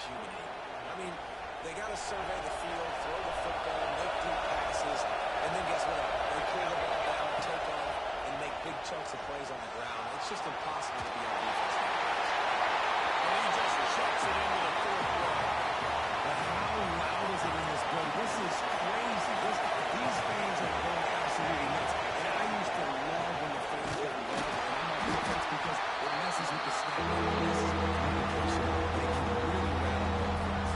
rejuvenate. I mean, they got to survey the field, throw the football, make deep passes, and then guess what? They pull the ball down, take off, and make big chunks of plays on the ground. It's just impossible to be on defense nowadays. And he just chucks it into the fourth row. But how loud is it in this building? This is crazy. These fans are going absolutely nuts. And I used to love when the fans got involved. And I'm on defense because it messes with the snap game. It messes with the communication. They can really rattle the offense.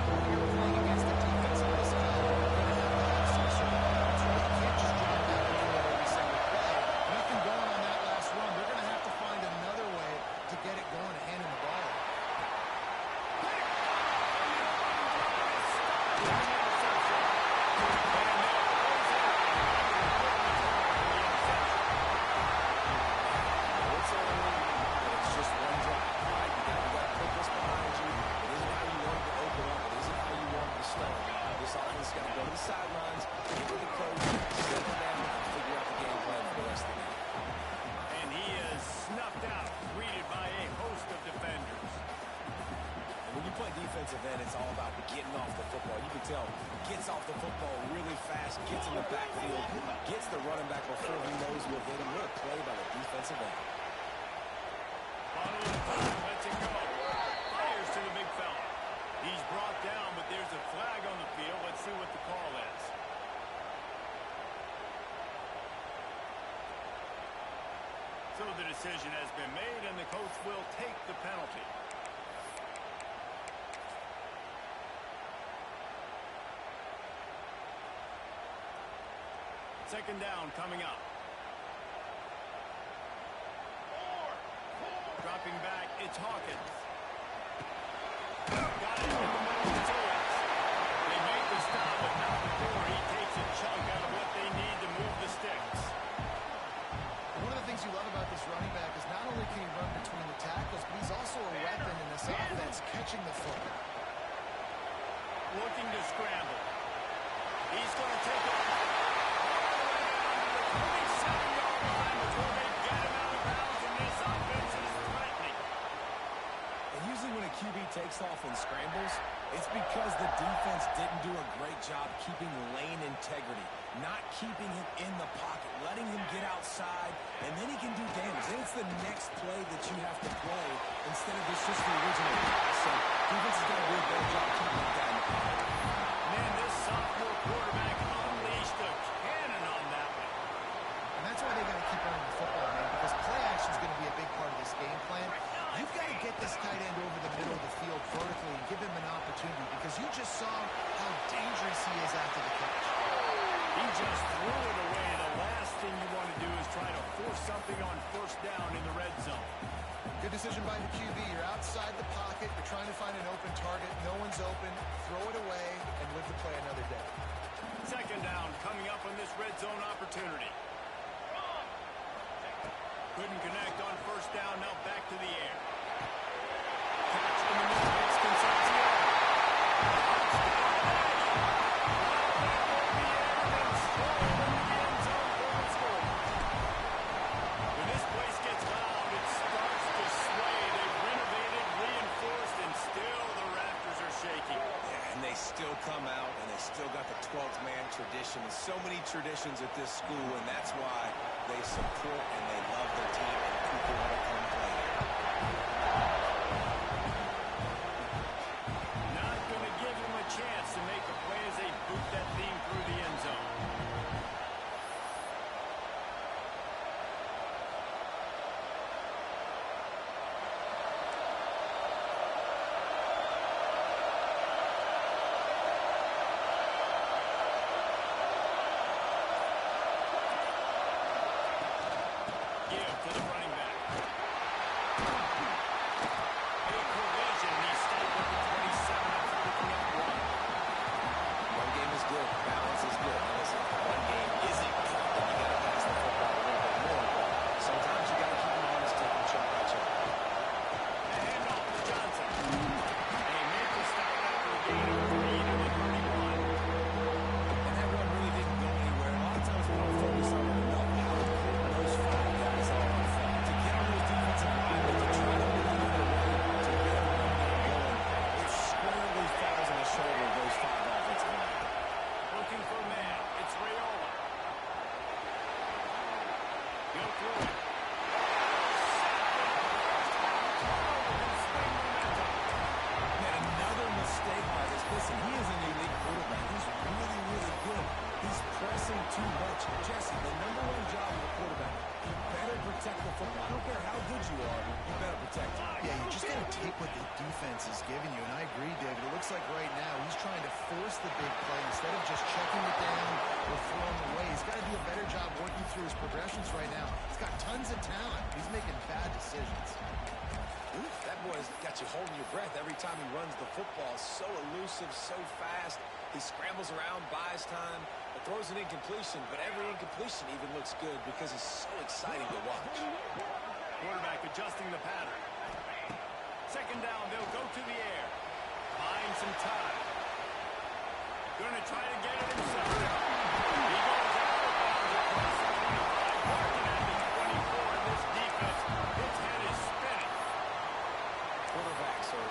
When you're playing against a defense of this caliber, you're going to have some sort of control. You can't just drop back and throw every single play. Nothing going on that last run. They're going to have to find another way to get it going and hand him the ball. It's all about getting off the football. You can tell, gets off the football really fast, gets in the backfield, gets the running back before he knows we'll hit him. What a play by the defensive end. Lets it go. Fires to the big fella. He's brought down, but there's a flag on the field. Let's see what the call is. So the decision has been made, and the coach will take the penalty. Second down coming up. Dropping back, it's Hawkins. Got it in the middle of the Torres. They make the stop, but not before he takes a chunk out of what they need to move the sticks. One of the things you love about this running back is not only can he run between the tackles, but he's also a weapon in this offense, catching the football. Looking to scramble. He's going to take off. When a QB takes off and scrambles, it's because the defense didn't do a great job keeping lane integrity, not keeping him in the pocket, letting him get outside, and then he can do damage. Then it's the next play that you have to play instead of just the original pass. So defense has got to do a better job keeping that guy in the pocket. Man, this sophomore quarterback unleashed a cannon on that one. And that's why they got to keep running the football, man, because play action is going to be a big part of this game plan. You've got to get this tight end over the middle of the field vertically and give him an opportunity because you just saw how dangerous he is after the catch. He just threw it away. The last thing you want to do is try to force something on first down in the red zone. Good decision by the QB. You're outside the pocket. You're trying to find an open target. No one's open. Throw it away and live to play another day. Second down coming up on this red zone opportunity. Couldn't connect on first down. Now back to the air. Catch in the middle. It's Concepcion. When this place gets loud, it starts to sway. They've renovated, reinforced, and still the rafters are shaking. Yeah, and they still come out, and they still got the 12th man tradition. There's so many traditions at this school, and that's why they support and they love their team, and people want to come play here. Not going to give him a chance to make a play as they boot that thing through the end zone. Give to the running back. like what the defense is giving you, and I agree, David. It looks like right now he's trying to force the big play instead of just checking it down or throwing away. He's got to do a better job working through his progressions right now. He's got tons of talent. He's making bad decisions. Oof, that boy's got you holding your breath every time he runs the football. So elusive, so fast. He scrambles around, buys time, but throws an incompletion. But every incompletion even looks good because he's so exciting to watch. Quarterback adjusting the pattern. Second down, they'll go to the air. Buying some time. Going to try to get it himself. He goes out of bounds across the 25, parking at the 24. This defense, its head is spinning. Quarterbacks are,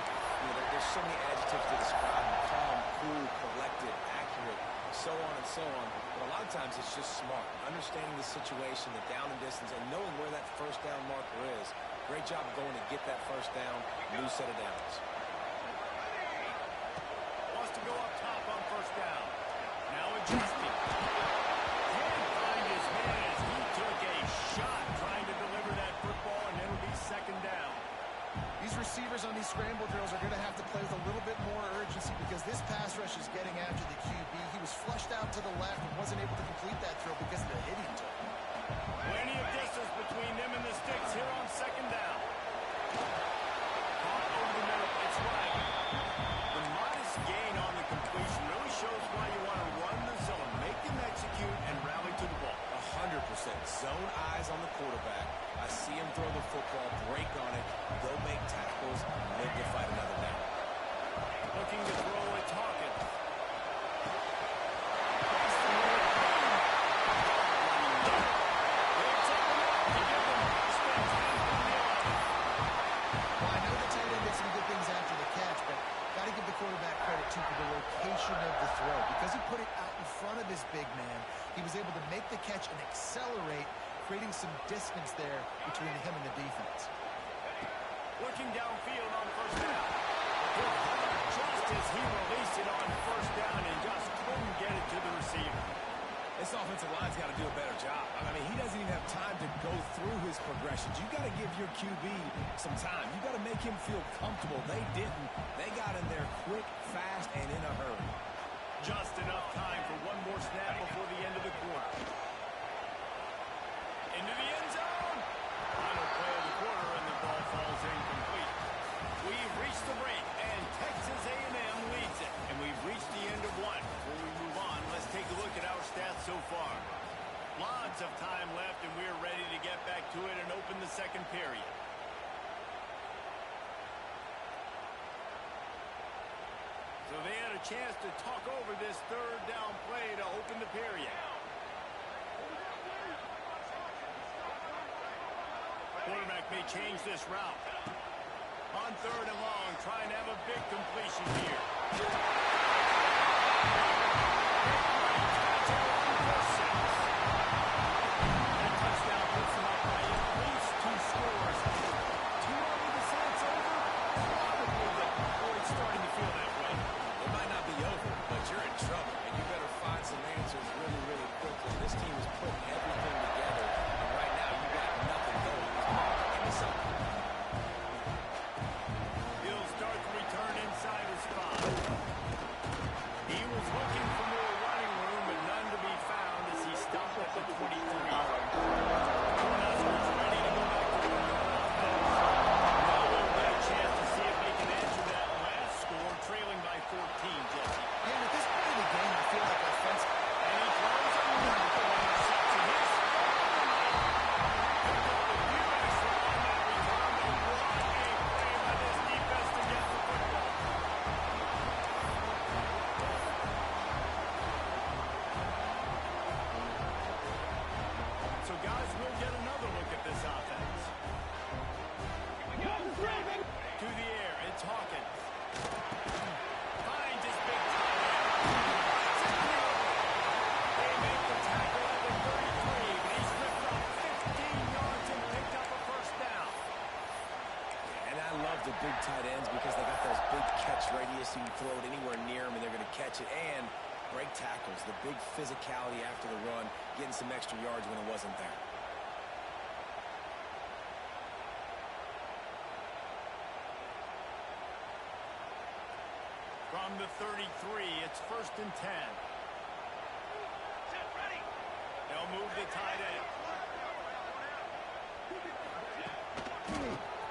there's so many adjectives to describe them. Calm, cool, collected, accurate, so on and so on. But a lot of times it's just smart. Understanding the situation, the down and distance, and knowing where that first down marker is. Great job going to get that first down, new set of downs. Wants to go up top on first down. Now adjusting. Can't find his man as he took a shot trying to deliver that football, and it'll be second down. These receivers on these scramble drills are going to have to play with a little bit more urgency because this pass rush is getting after the QB. He was flushed out to the left and wasn't able to complete that throw because of the hit he took. Plenty of distance between them and the sticks here on second down. Caught over the middle. It's right. The modest gain on the completion really shows why you want to run the zone. Make him execute and rally to the ball. 100%. Zone eyes on the quarterback. I see him throw the football, break on it, go make tackles, live to fight another down. Looking to throw at Hawkins. Well, I know the tight end did some good things after the catch, but got to give the quarterback credit, too, for the location of the throw. Because he put it out in front of his big man, he was able to make the catch and accelerate, creating some distance there between him and the defense. Looking downfield on first down. Just as he released it on first down and just couldn't get it to the receiver. This offensive line's got to do a better job. I mean, he doesn't even have time to go through his progressions. You got to give your QB some time. You got to make him feel comfortable. They didn't. They got in there quick, fast, and in a hurry. Just enough time for one more snap before the end of the quarter. Into the end zone. Final play of the quarter, and the ball falls incomplete. We've reached the break, and Texas A&M leads it. And we've reached the end of one. Before we move on, let's take a look at our stats so far. Lots of time left, and we're ready to get back to it and open the second period. So they had a chance to talk over this third down play to open the period. Quarterback may change this route. On third and long, trying to have a big completion here. That touchdown puts them up by at least 2 scores. 2 over the Saints over? Probably, but boy, it's starting to feel that way. It might not be over, but you're in trouble, and you better find some answers really, really quickly. This team is putting everything together, and right now you got nothing going. Give me something. He'll start the return inside his spot. He was looking for more running room, but none to be found as he stopped at the 23. Cornhuskers ready to go back to work on offense. Now we'll get a chance to see if they can answer that last score, trailing by 14, Jesse. Yeah, and at this point in the game, I feel like offense. And he throws a wonderful interception. He's picked up a few extra on that return, but what a play by this defense to get the football. So, guys, we'll get another look at this offense. To the air, it's Hawkins. Finds his big tight end. They make the tackle at the 33, but he's ripped off 15 yards and picked up a first down. And I love the big tight ends because they got those big catch radius. You can throw it anywhere near them, and they're going to catch it. And break tackles, the big physicality after the run, getting some extra yards when it wasn't there. from the 33. It's 1st and 10. They'll move the tight end.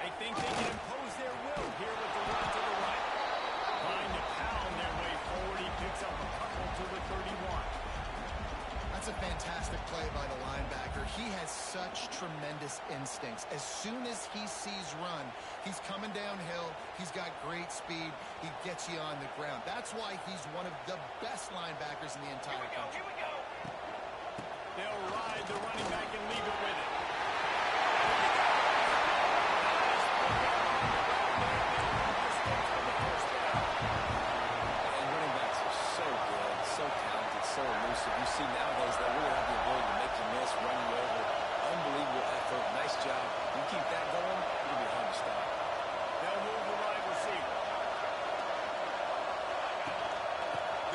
They think they can impose their will here with the run to the right. Trying to pound their way forward. He picks up a couple to the 31. That's a fantastic play by the linebacker. He has such tremendous instincts. As soon as he sees run, he's coming downhill. He's got great speed. He gets you on the ground. That's why he's one of the best linebackers in the entire country. Here we go. They'll ride the running back and leave it with it. So talented, so elusive. You see nowadays they really have the ability to make you miss, run you over. Unbelievable effort. Nice job. You keep that going, it'll be hard to stop. They'll move the wide receiver.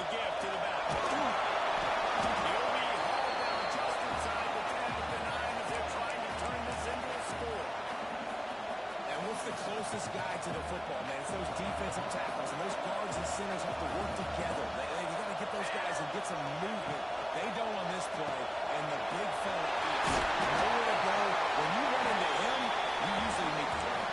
The give to the back. He'll be hauled down just inside the 10 at the 9 as they're trying to turn this into a score. And what's the closest guy to the football, man? It's those defensive tackles, and those guards and centers have to work together. You got to get those guys and get some movement. They don't on this play, and the big fella eats. Nowhere to go. When you run into him, you usually meet the ground.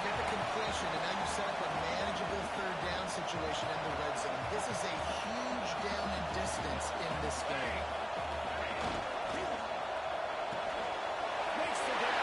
Get the completion, and now you set up a manageable third down situation in the red zone. This is a huge down in distance in this game. Makes the down.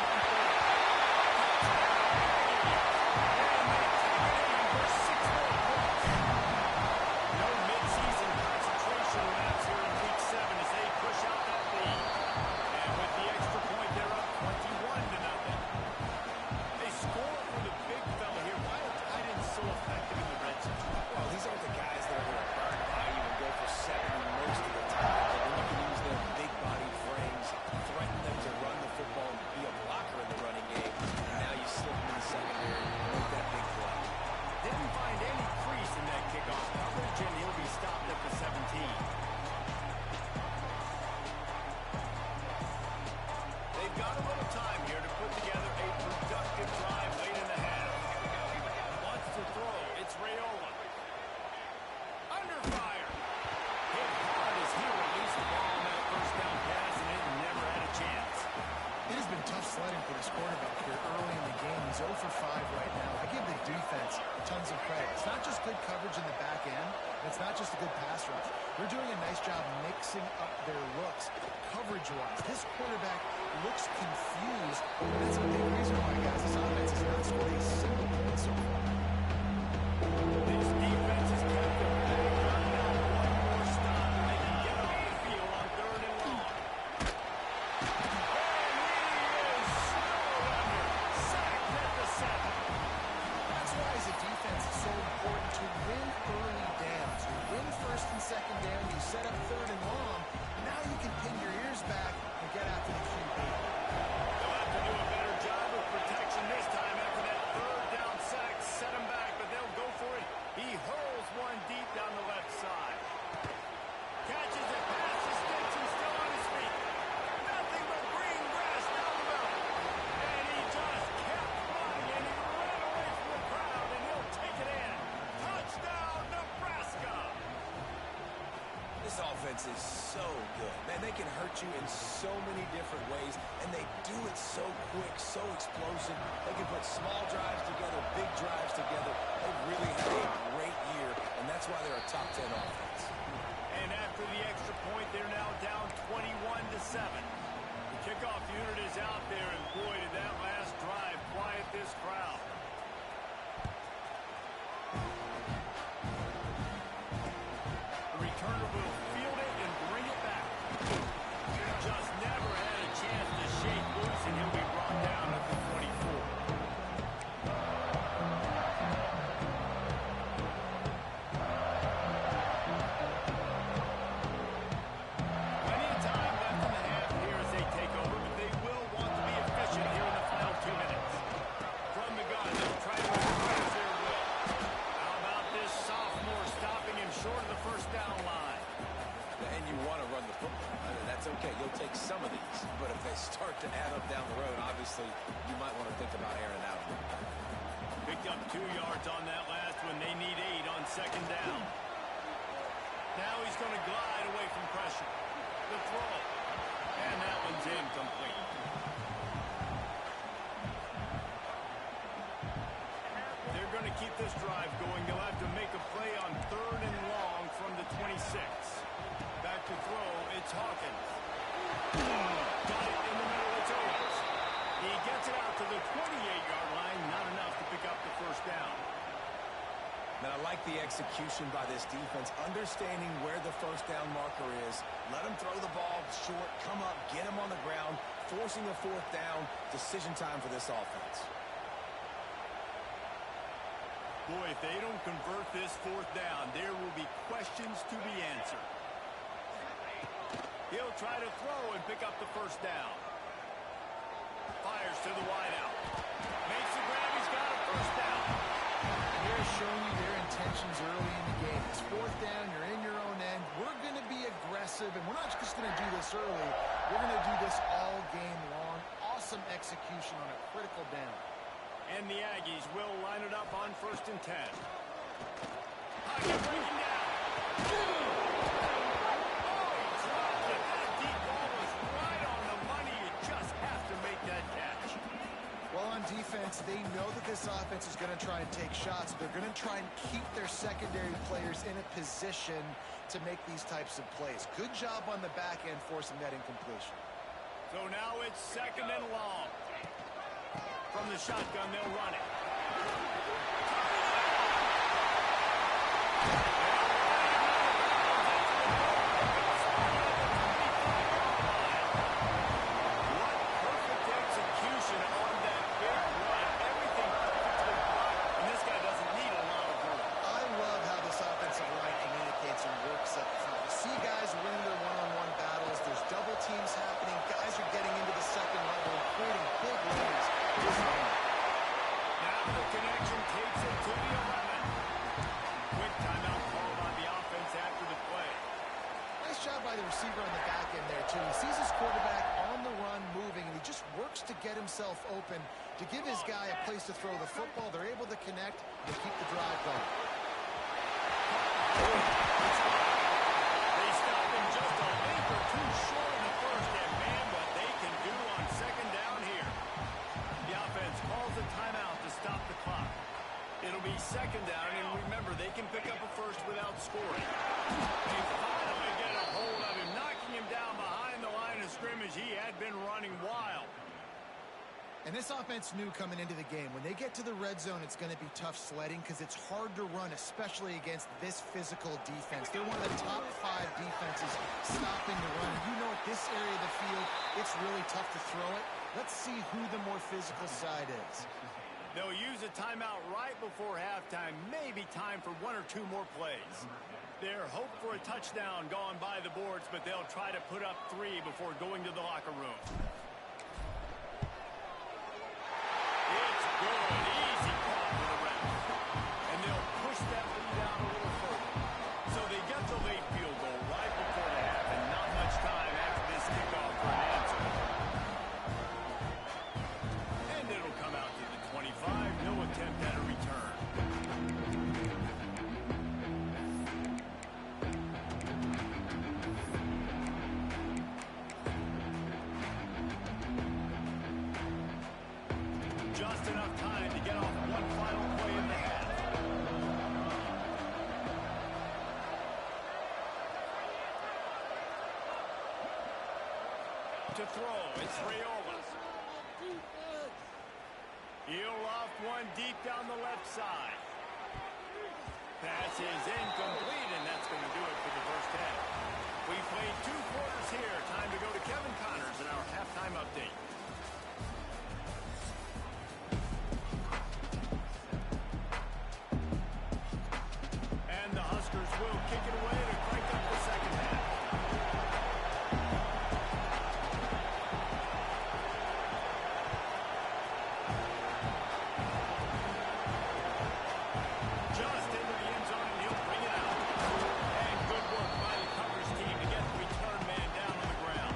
Sledding for this quarterback here early in the game. He's 0 for 5 right now. I give the defense tons of credit. It's not just good coverage in the back end. It's not just a good pass rush. They're doing a nice job mixing up their looks coverage-wise. This quarterback looks confused, and that's a big reason why, guys, this offense has not scored a single point so far. This defense has kept them back. Now one more stop, and they can get off the field on 3rd and long. That's why, as a defense, it's so important to win early downs. You win 1st and 2nd down, you set up 3rd and long. Now you can pin your ears back and get after the QB. They'll have to do a better job of protection this time after that 3rd down sack. Set him back, but they'll go for it. He hurls one deep down the left side. Catches it past the sticks and still on his feet. Nothing but green grass down the middle. And he just kept running, and he ran away from the crowd, and he'll take it in. Touchdown, Nebraska! This offense is so good. Man, they can hurt you in so many different ways, and they do it so quick, so explosive. They can put small drives together, big drives together. They've really had a great year, and that's why they're a top 10 offense. And after the extra point, they're now down 21-7. The kickoff unit is out there, and boy, did that last drive quiet this crowd. The returner will field it and bring it back. Just never had a chance to shake loose, and he'll be brought down at the 24. Plenty of time left in the half here as they take over, but they will want to be efficient here in the final 2 minutes. From the gun, they'll try to impose their will. How about this sophomore stopping him short of the 1st down line? And you want to run the football. I mean, that's okay. You'll take some of these. But if they start to add up down the road, obviously, you might want to think about airing out. Picked up 2 yards on that last when they need 8 on second down. Now he's going to glide away from pressure. The throw. And that one's incomplete. They're going to keep this drive going. They'll have to make a play on 3rd and long from the 26. Back to throw. It's Hawkins. Got it in the middle. It's Owens. He gets it out to the 28-yard line. Not enough to pick up the first down. And I like the execution by this defense, understanding where the first down marker is. Let him throw the ball short, come up, get him on the ground, forcing a 4th down. Decision time for this offense. Boy, if they don't convert this 4th down, there will be questions to be answered. He'll try to throw and pick up the first down. Fires to the wideout. Makes the grab. He's got a first down. They're showing you their intentions early in the game. It's 4th down. You're in your own end. We're going to be aggressive, and we're not just going to do this early. We're going to do this all game long. Awesome execution on a critical down. And the Aggies will line it up on 1st and 10. Pocket breaking down. Oh, he dropped it. That deep ball was right on the money. You just have to make that catch. Well, on defense, they know that this offense is going to try and take shots. They're going to try and keep their secondary players in a position to make these types of plays. Good job on the back end forcing that incompletion. So now it's 2nd and long. From the shotgun, they'll run it. What perfect execution on that big run. Everything perfectly blocked, and this guy doesn't need a lot of room. I love how this offensive line communicates and works up front. You see guys winning their one-on-one battles. There's double teams happening. Guys are getting into the second level and creating big lanes. Now the connection takes it to the 11. Quick timeout call by the offense after the play. Nice job by the receiver on the back end there, too. He sees his quarterback on the run moving, and he just works to get himself open to give his guy a place to throw the football. They're able to connect and keep the drive going. They stop him just a link or two short in the first, and man, what they can do on second down here. The offense calls a timeout to stop the clock. It'll be 2nd down, and remember, they can pick up a first without scoring. They finally get a hold of him, knocking him down behind the line of scrimmage. He had been running wild. And this offense knew coming into the game, when they get to the red zone, it's going to be tough sledding because it's hard to run, especially against this physical defense. They're one of the top 5 defenses stopping the run. You know, at this area of the field, it's really tough to throw it. Let's see who the more physical side is. They'll use a timeout right before halftime. Maybe time for 1 or 2 more plays. Their hope for a touchdown gone by the boards, but they'll try to put up 3 before going to the locker room. It's good. Easy call for the refs. And they'll push that lead down a little further. So they get the late field goal right before the half, and not much time after this kickoff for an answer. And it'll come out to the 25. No attempt at a return. Just enough time to get off one final play in the half. To throw, it's Raiola. He'll loft one deep down the left side. Pass is incomplete, and that's going to do it for the first half. We played 2 quarters here. Time to go to Kevin Connors in our halftime update. And the Huskers will kick it away to crank up the second half. Just into the end zone, and he'll bring it out. And good work by the coverage team to get the return man down on the ground.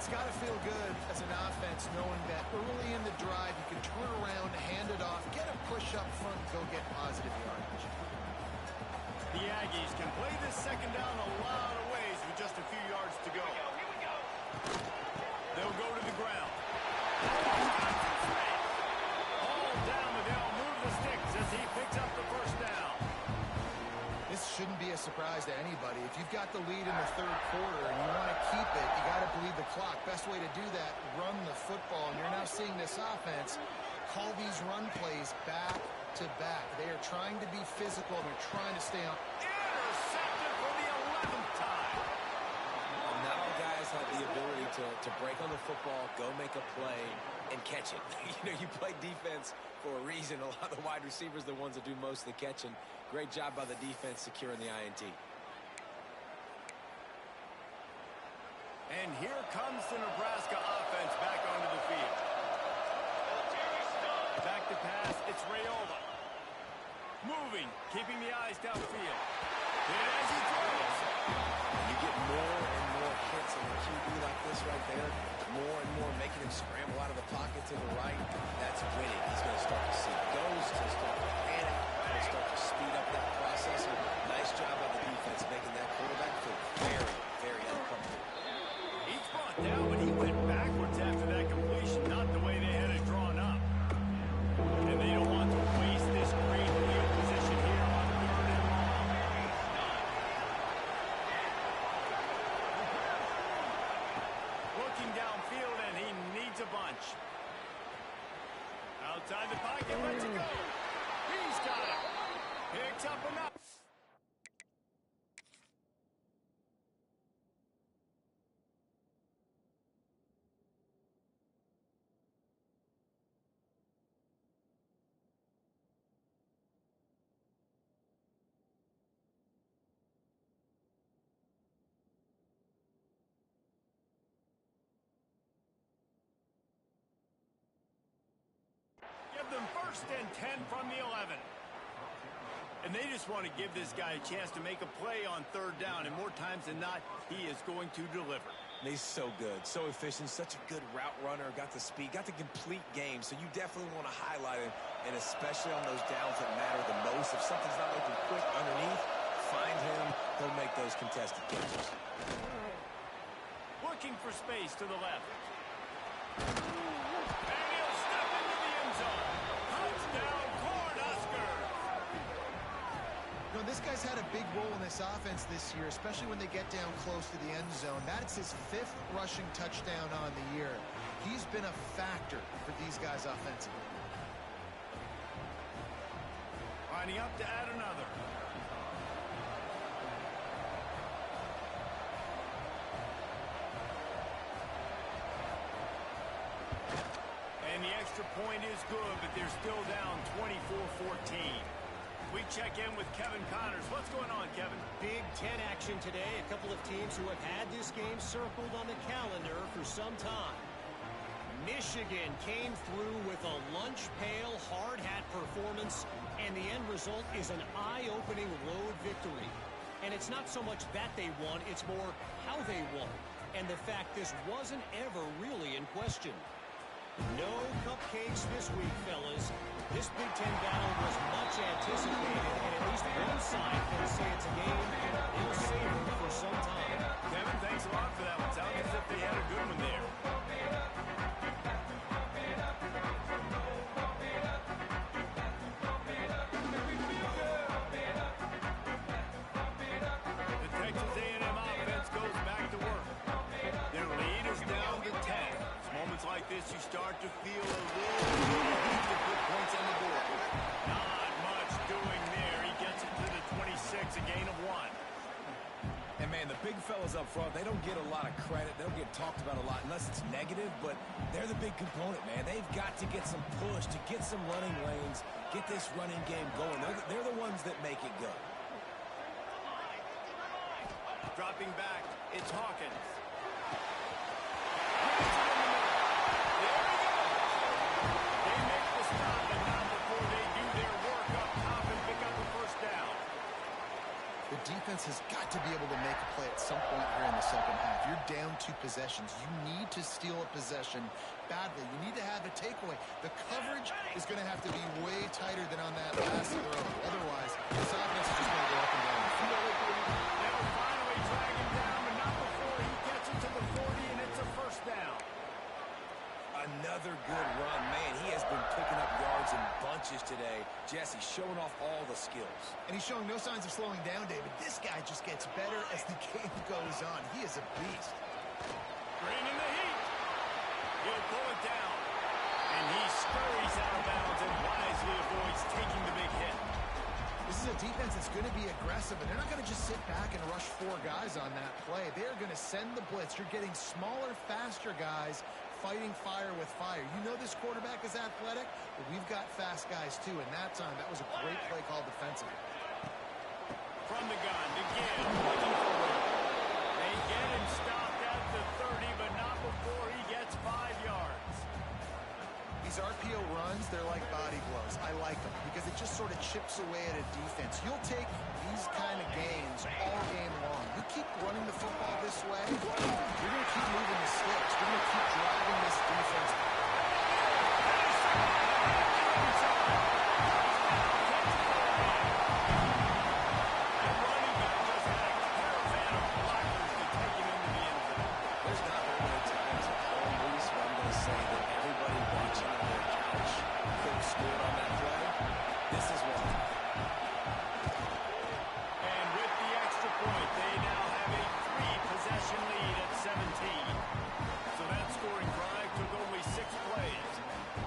It's got to feel good as an offense knowing that early in the drive you can turn around, hand it off, get a push up front, and go get positive yardage. The Aggies can play this second down a lot of ways with just a few yards to go. Here we go. They'll go to the ground. All down, they'll move the sticks as he picks up the first down. This shouldn't be a surprise to anybody. If you've got the lead in the third quarter and you want to keep it, you got to bleed the clock. Best way to do that, run the football. And you're now seeing this offense call these run plays back to back. They are trying to be physical. They're trying to stay on. Intercepted for the 11th time. Not all guys have the ability to break on the football, go make a play, and catch it. You play defense for a reason. A lot of the wide receivers are the ones that do most of the catching. Great job by the defense securing the INT. And here comes the Nebraska offense back onto the field. Back to pass, it's Raiola. Moving, keeping the eyes downfield. And as he throws. You get more and more hits on the QB like this right there. More and more making him scramble out of the pocket to the right. That's winning. He's going to start to see ghosts. He'll start to panic. He'll start to speed up that process. And nice job by the defense making that quarterback feel very, very uncomfortable. He's brought down, but he went backwards after that completion. Not the way they had it drawn up. And they don't want to waste this great field position here on 3rd and long. Looking downfield, and he needs a bunch. Outside the pocket, lets it go. He's got it. Picks up enough. Give them 1st and 10 from the 11. And they just want to give this guy a chance to make a play on 3rd down. And more times than not, he is going to deliver. And he's so good, so efficient, such a good route runner, got the speed, got the complete game. So you definitely want to highlight him, and especially on those downs that matter the most. If something's not open quick underneath, find him. He'll make those contested catches. Looking for space to the left. And he'll step into the end zone. Touchdown, Cornhuskers. This guy's had a big role in this offense this year, especially when they get down close to the end zone. That's his 5th rushing touchdown on the year. He's been a factor for these guys offensively. Lining up to add another. And the extra point is good, but they're still down 24-14. We check in with Kevin Connors. What's going on, Kevin? Big Ten action today. A couple of teams who have had this game circled on the calendar for some time. Michigan came through with a lunch pail hard hat performance, and the end result is an eye-opening road victory. And it's not so much that they won, it's more how they won, and the fact this wasn't ever really in question. No cupcakes this week, fellas. This Big Ten battle was much anticipated, and at least one side can say it's a game they'll savor for some time. Kevin, thanks a lot for that one. Sounds as if they had a good one there. The Texas A&M offense goes back to work. Their lead is down to 10. It's moments like this you start to feel a little bit to put points on the board. Not much doing there. He gets it to the 26, a gain of 1. And, man, the big fellas up front, they don't get a lot of credit. They don't get talked about a lot unless it's negative, but they're the big component, man. They've got to get some push, to get some running lanes, get this running game going. They're the ones that make it go. Dropping back, it's Hawkins. They make the stop, and not before they do their work up top and pick up the first down. The defense has got to be able to make a play at some point here in the second half. You're down 2 possessions. You need to steal a possession badly. You need to have a takeaway. The coverage is going to have to be way tighter than on that last throw. Otherwise, this offense is just going to go up and down the field. They'll finally drag him down, but not before he gets it to the 40, and it's a first down. Another good run. Man, he has been picking up yards in bunches today. Jesse showing off all the skills. And he's showing no signs of slowing down, David. This guy just gets better as the game goes on. He is a beast. Bringing the heat. He'll pull it down. And he scurries out of bounds and wisely avoids taking the big hit. This is a defense that's going to be aggressive, and they're not going to just sit back and rush 4 guys on that play. They're going to send the blitz. You're getting smaller, faster guys fighting fire with fire. You know this quarterback is athletic, but we've got fast guys too, and that time, that was a great play call defensively. From the gun, again, looking for room. They get him stopped at the 30, but not before he gets 5 yards. These RPO runs, they're like body blows. I like them because it just sort of chips away at a defense. You'll take these kind of gains all game long. You keep running the football this way, you're going to keep moving the sticks. You're going to keep driving this defense. That running back just had a caravan of blockers to take him into the end zone. There's not very many times at home, Luis, where I'm going to say that everybody watching on their couch could have scored on that play. This is one. And with the extra point, they now have a 3-possession lead at 17. So that scoring drive took only 6 plays.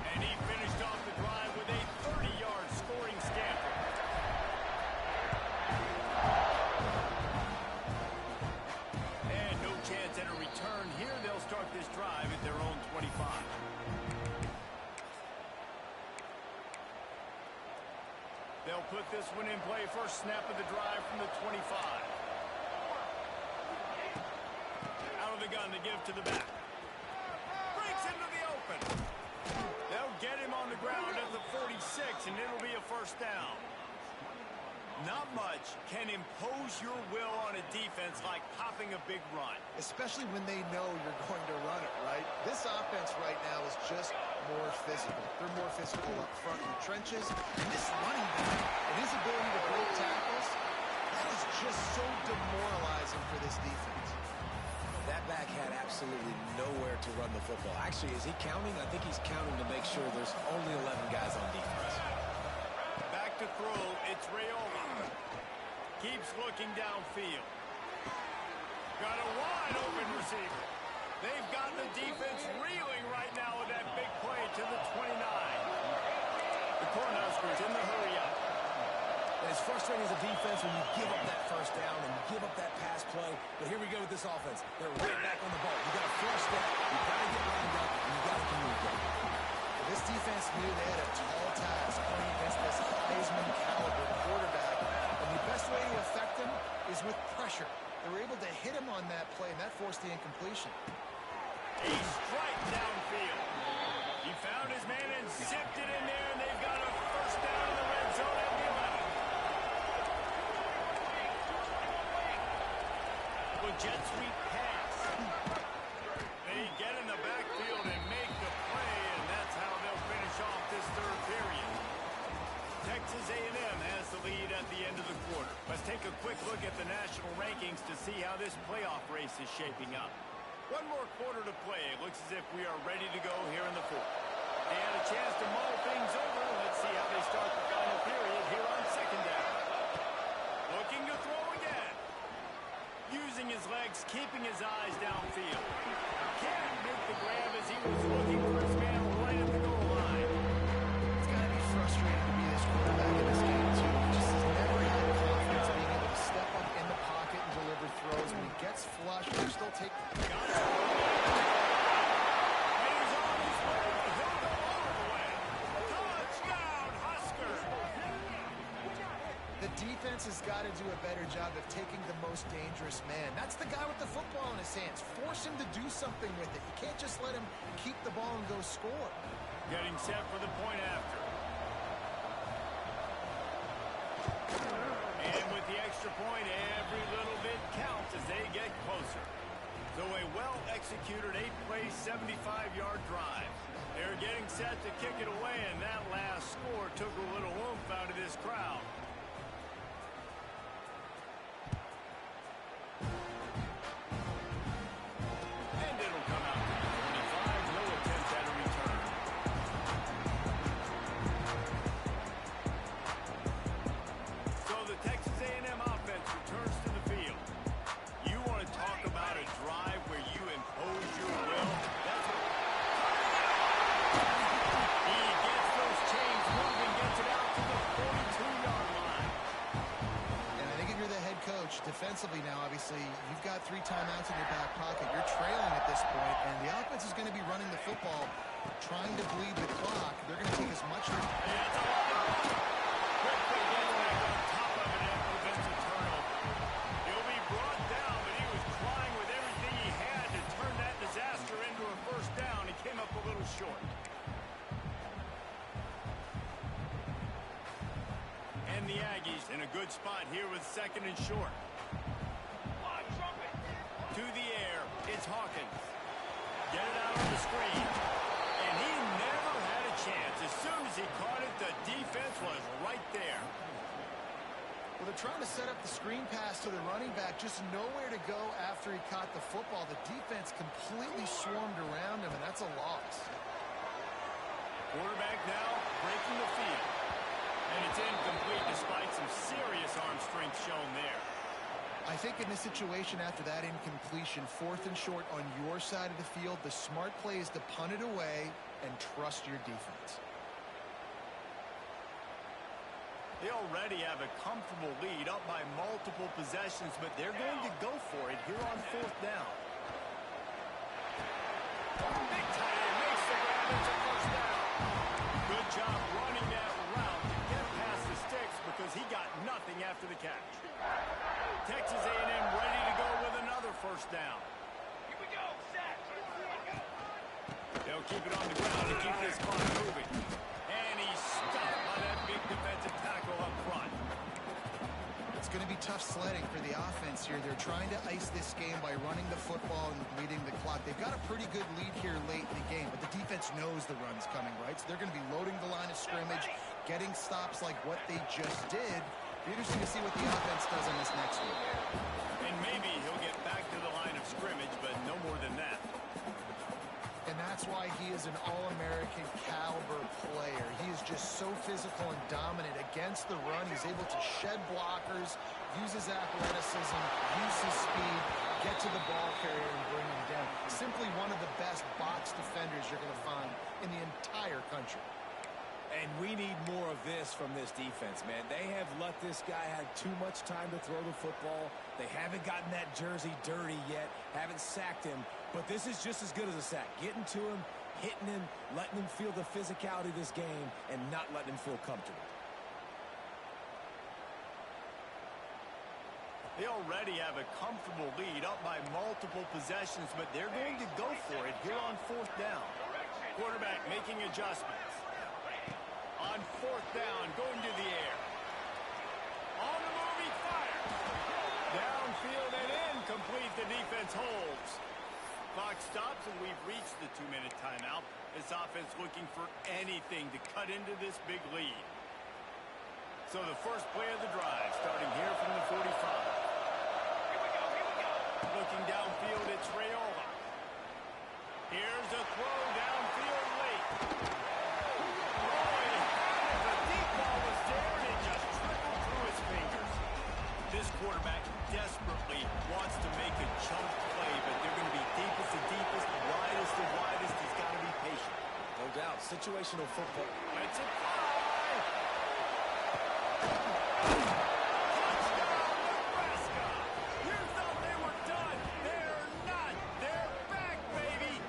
And he finished off the drive with a 30-yard scoring scamper. And no chance at a return here. They'll start this drive at their own 25. They'll put this one in play. First snap of the drive from the 25. Out of the gun to give to the back. Breaks into the open. They'll get him on the ground at the 46, and it'll be a first down. Not much can impose your will on a defense like popping a big run. Especially when they know you're going to run it, right? This offense right now is just more physical. They're more physical up front in the trenches. And this running back and his ability to break tackles, that is just so demoralizing for this defense. That back had absolutely nowhere to run the football. Actually, is he counting? I think he's counting to make sure there's only 11 guys on defense. Back to throw, it's Raiola. Keeps looking downfield. Got a wide open receiver. They've got the defense reeling right now with that big play to the 29. The Cornhuskers in the hurry up. And it's frustrating as a defense when you give up that first down and you give up that pass play. But here we go with this offense. They're right back on the ball. You got to flush that. You got to get lined up, and you got to communicate. This defense knew they had a tall task playing against this Heisman caliber quarterback. And the best way to affect him is with pressure. They were able to hit him on that play, and that forced the incompletion. A strike downfield. He found his man and zipped it in there, and they've got a first down in the red zone at the 11. With jet sweep pass. They get in the backfield and make the play, and that's how they'll finish off this third period. Texas A&M has the lead at the end of the quarter. Let's take a quick look at the national rankings to see how this playoff race is shaping up. One more quarter to play. It looks as if we are ready to go here in the fourth. They had a chance to mull things over. Let's see how they start the final period here on second down. Looking to throw again. Using his legs, keeping his eyes downfield. Can't make the grab as he was looking for his man right at the goal line. It's got to be frustrating to be this quarterback in this game, too. He just has never had confidence being able to step up in the pocket and deliver throws. When he gets flushed, they still take... Got it. And he's on his way. He'll go all the way. Touchdown, Huskers. The defense has got to do a better job of taking the most dangerous man. That's the guy with the football in his hands. Force him to do something with it. You can't just let him keep the ball and go score. Getting set for the point after. And with the extra point, every little bit counts as they get closer. So a well-executed 8-play, 75-yard drive. They're getting set to kick it away, and that last score took a little oomph out of this crowd. And it'll come out to the 25. No attempt at a return. So the Texas A&M offense returns to the field. You want to talk about a drive where you impose your will? That's what he gets those chains moving, gets it out to the 42-yard line. And I think if you're the head coach, defensively now, obviously, you've got 3 timeouts in your back pocket. You're trailing at this point, and the offense is going to be running the football, trying to bleed the clock. They're going to take as much... It's a quickly gets back on top of it and prevents a turnover. He'll be brought down, but he was trying with everything he had to turn that disaster into a first down. He came up a little short. And the Aggies in a good spot here with 2nd and short. To the air, it's Hawkins. Get it out on the screen. And he never had a chance. As soon as he caught it, the defense was right there. Well, they're trying to set up the screen pass to the running back, just nowhere to go after he caught the football. The defense completely swarmed around him, and that's a loss. Quarterback now breaking the field. And it's incomplete despite some serious arm strength shown there. I think in this situation after that incompletion, 4th and short on your side of the field, the smart play is to punt it away and trust your defense. They already have a comfortable lead up by multiple possessions, but they're going to go for it here on 4th down. Big tight end makes the grab. It's a first down. Good job running that route to get past the sticks because he got nothing after the catch. Texas A&M ready to go with another first down. Here we go, set. They'll keep it on the ground to keep this clock moving. And he's stopped by that big defensive tackle up front. It's going to be tough sledding for the offense here. They're trying to ice this game by running the football and leading the clock. They've got a pretty good lead here late in the game, but the defense knows the run's coming, right? So they're going to be loading the line of scrimmage, getting stops like what they just did. Be interesting to see what the offense does on this next one. And maybe he'll get back to the line of scrimmage, but no more than that. And that's why he is an All-American caliber player. He is just so physical and dominant against the run. He's able to shed blockers, use his athleticism, use his speed, get to the ball carrier and bring him down. Simply one of the best box defenders you're going to find in the entire country. And we need more of this from this defense, man. They have let this guy have too much time to throw the football. They haven't gotten that jersey dirty yet, haven't sacked him. But this is just as good as a sack. Getting to him, hitting him, letting him feel the physicality of this game, and not letting him feel comfortable. They already have a comfortable lead up by multiple possessions, but they're going to go for it here on 4th down. Quarterback making adjustments. On 4th down, going to the air. On the move, he fires. Downfield and incomplete. The defense holds. Clock stops, and we've reached the 2-minute timeout. This offense looking for anything to cut into this big lead. So the first play of the drive, starting here from the 45. Here we go. Looking downfield, it's Raiola. Here's a throw downfield late. This quarterback desperately wants to make a chunk play, but they're going to be deepest to deepest, widest to widest. He's got to be patient. No doubt. Situational football. It's it high. Touchdown, Nebraska. You thought they were done. They're not. They're back, baby.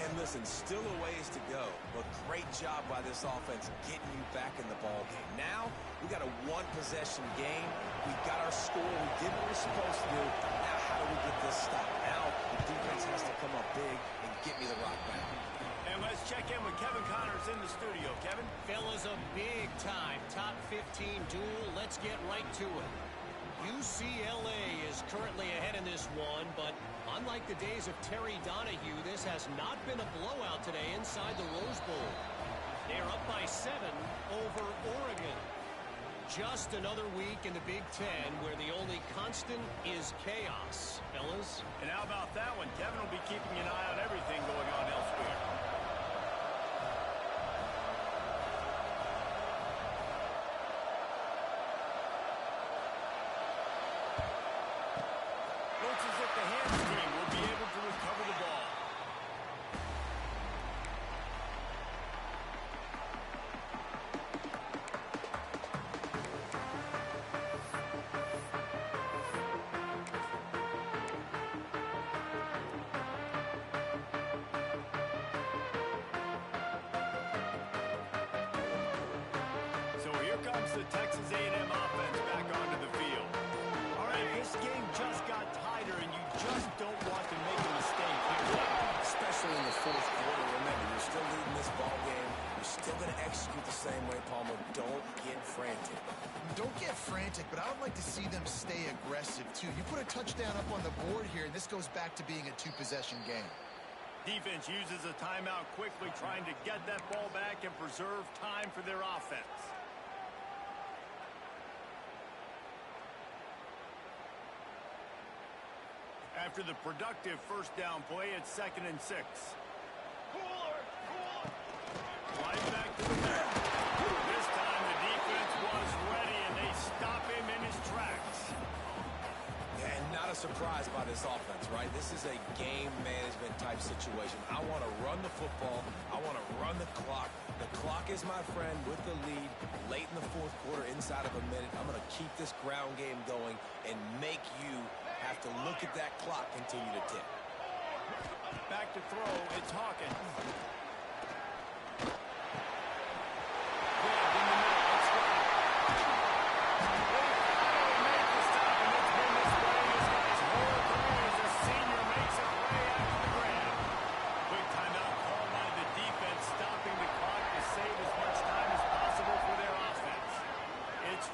And listen, still a ways to go, but great job by this offense getting you back in the ball game. Now, we got a one-possession game. We got our score. We did what we're supposed to do. Now, how do we get this stopped? Now, the defense has to come up big and get me the rock back. And let's check in with Kevin Connors in the studio. Kevin? Fellas, a big-time top 15 duel. Let's get right to it. UCLA is currently ahead in this one, but unlike the days of Terry Donahue, this has not been a blowout today inside the Rose Bowl. They're up by 7 over Oregon. Just another week in the Big Ten where the only constant is chaos, fellas. And how about that one? Kevin will be keeping an eye on everything going on elsewhere. Looks as if the hands team will be able to recover the ball. So here comes the Texas A&M offense back onto the field. All right, this game just got tighter, and you just don't want to make a mistake here. Especially in the fourth quarter. Remember, you're still leading this ball game. You're still going to execute the same way, Palmer. Don't get frantic. Don't get frantic, but I would like to see them stay aggressive, too. You put a touchdown up on the board here, and this goes back to being a two-possession game. Defense uses a timeout quickly, trying to get that ball back and preserve time for their offense. After the productive first down play, it's 2nd and 6. Right back to the back. This time the defense was ready, and they stop him in his tracks. Yeah, and not a surprise by this offense, right? This is a game management type situation. I want to run the football. I want to run the clock. The clock is my friend with the lead late in the fourth quarter, inside of a minute. I'm going to keep this ground game going and make you have to look at that clock continue to tick. Back to throw, it's Hawkins.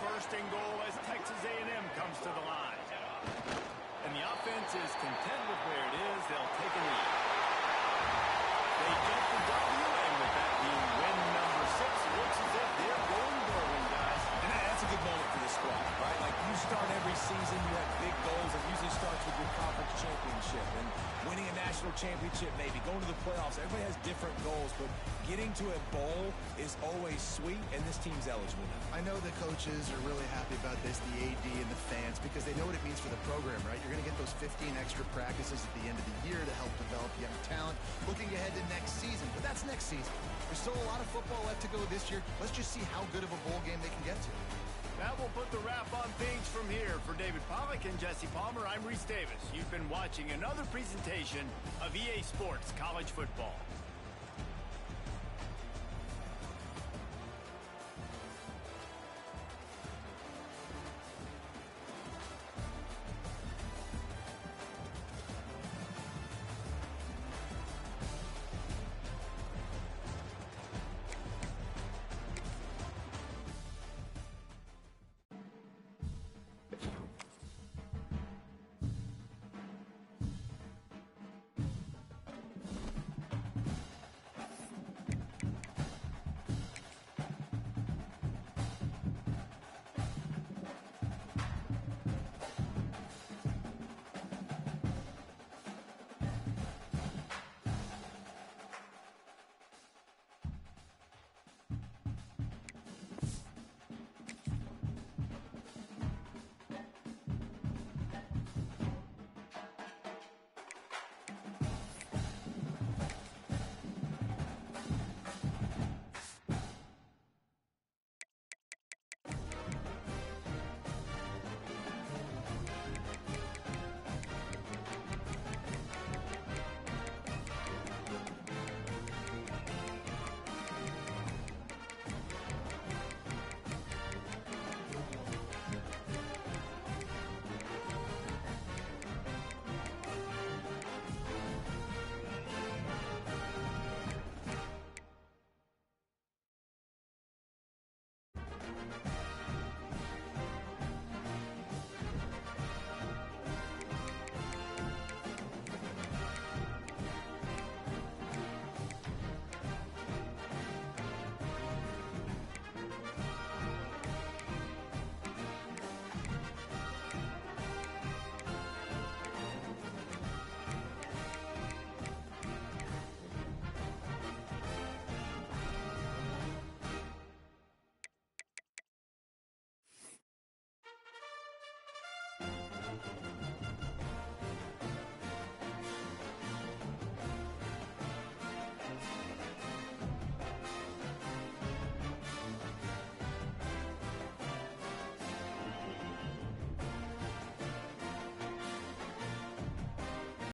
First and goal as Texas A&M comes to the line. And the offense is content with where it is. They'll take a lead. They get the W, and with that being win number 6, it looks as if they're going Berlin, guys. And that's a good moment for this squad, right? Like, you start every season, you have big goals. It usually starts with your conference championship and winning a national championship, maybe going to the playoffs. Everybody has different goals, but getting to a bowl is always sweet, and this team's eligible now. I know the coaches are really happy about this, the AD and the fans, because they know what it means for the program, right? You're going to get those 15 extra practices at the end of the year to help develop young talent, looking ahead to next season. But that's next season. There's still a lot of football left to go this year. Let's just see how good of a bowl game they can get to. That will put the wrap on things from here. For David Pollack and Jesse Palmer, I'm Reese Davis. You've been watching another presentation of EA Sports College Football.